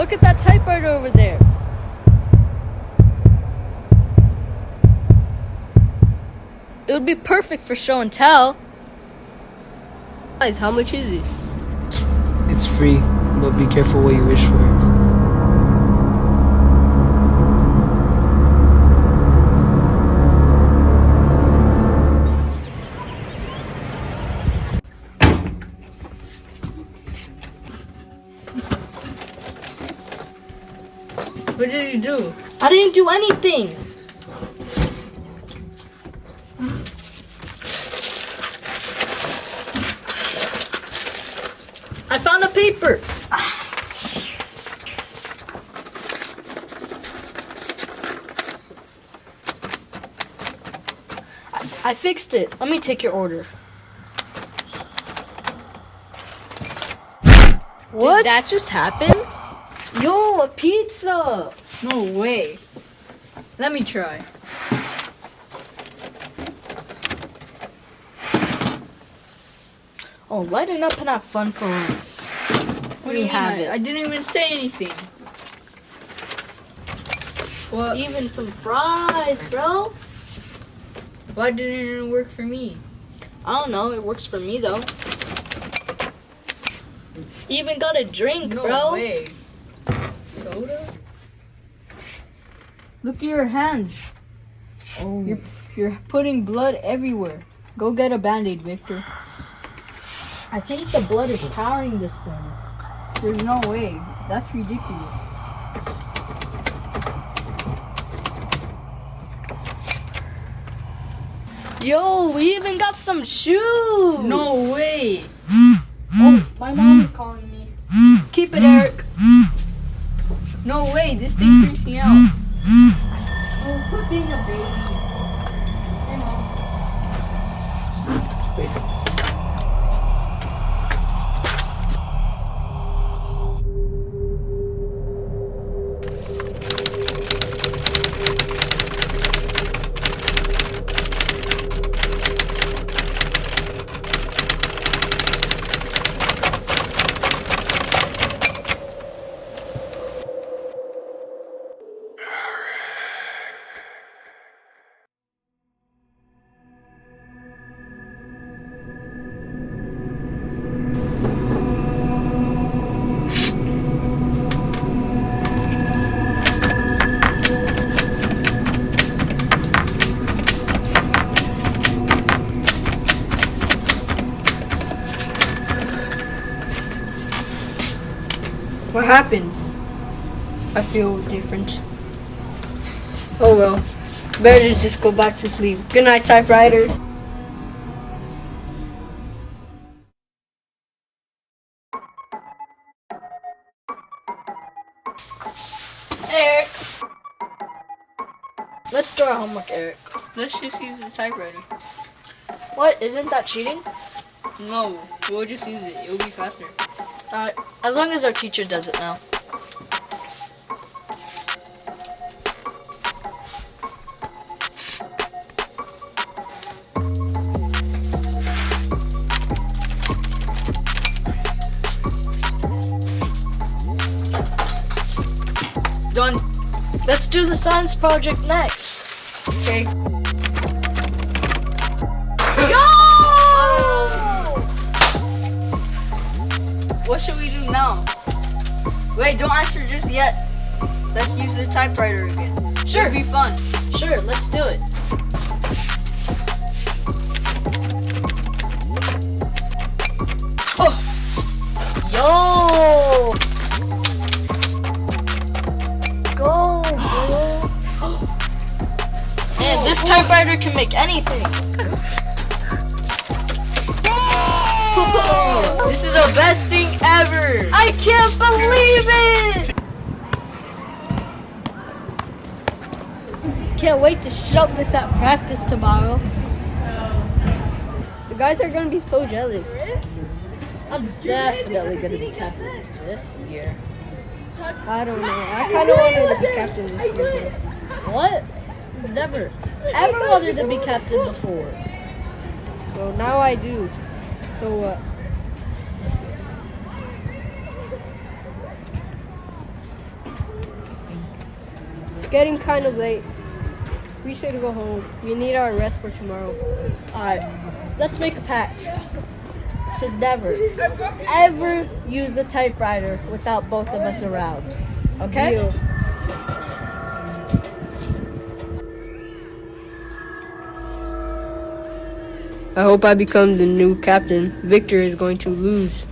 Look at that typewriter over there. It would be perfect for show and tell. Guys, how much is it? It's free, but be careful what you wish for. What did you do? I didn't do anything. I found a paper. I fixed it. Let me take your order. What? Did that just happen? Yo, a pizza. No way. Let me try. Oh, lighten up and have fun for once. What do you have mean? it. I didn't even say anything. What? Even some fries, bro. Why didn't it work for me? I don't know. It works for me though. Even got a drink, No bro. way. Soda? Look at your hands. Oh. You're putting blood everywhere. Go get a Band-Aid, Victor. I think the blood is powering this thing. There's no way. That's ridiculous. Yo, we even got some shoes. No way. Oh, my mom is calling me. Keep it, Eric. No way. This thing freaks me out. Oh, quit being a baby. Hey, Mom. What happened? I feel different. Oh well. Better just go back to sleep. Good night, typewriter. Eric. Let's do our homework, Eric. Let's just use the typewriter. What? Isn't that cheating? No, we'll just use it. It'll be faster. As long as our teacher does it now. Done. Let's do the science project next. Okay. What should we do now? Wait, don't answer just yet. Let's use the typewriter again. Sure. It'll be fun. Sure, let's do it. Oh, Yo! Go, bro. Man, this typewriter can make anything. this is the best thing ever. I can't believe it! Can't wait to shove this at practice tomorrow. The guys are gonna be so jealous. I'm definitely gonna be captain this year. I don't know. I kind of wanted to be captain this year. What? Never ever wanted to be captain before. So now I do. So what? getting kind of late. We should go home. We need our rest for tomorrow. Alright, let's make a pact to never, ever use the typewriter without both of us around. Okay? Deal. I hope I become the new captain. Victor is going to lose.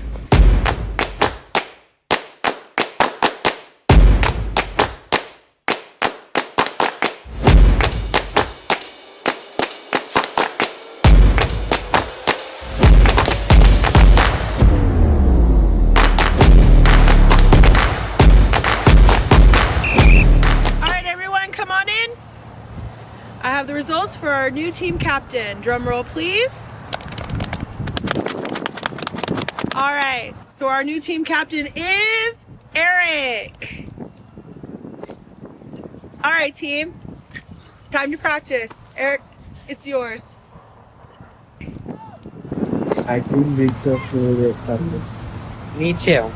I have the results for our new team captain. Drum roll, please. All right, so our new team captain is Eric. All right, team, time to practice. Eric, it's yours. I think Victor will get something. Me too.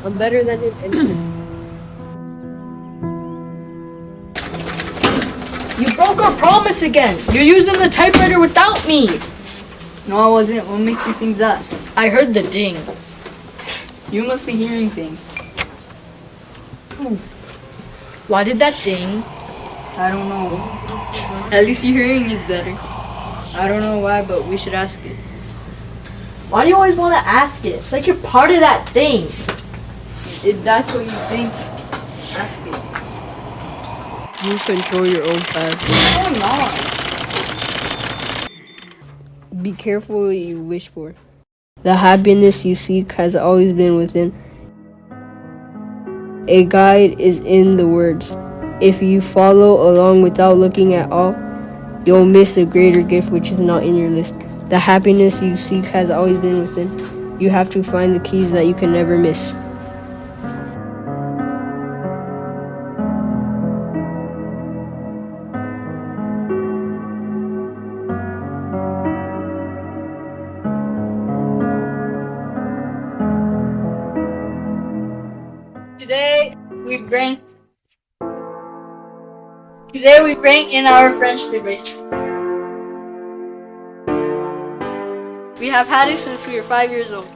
I'm better than him anyway. You broke our promise again. You're using the typewriter without me. No, I wasn't. What makes you think that? I heard the ding. You must be hearing things. Why did that ding? I don't know. At least your hearing is better. I don't know why, but we should ask it. Why do you always want to ask it? It's like you're part of that thing. If that's what you think, ask it. You control your own path. What's going on? Be careful what you wish for. The happiness you seek has always been within. A guide is in the words. If you follow along without looking at all, you'll miss the greater gift which is not in your list. The happiness you seek has always been within. You have to find the keys that you can never miss. Today we bring in our friendship bracelet. We have had it since we were 5 years old.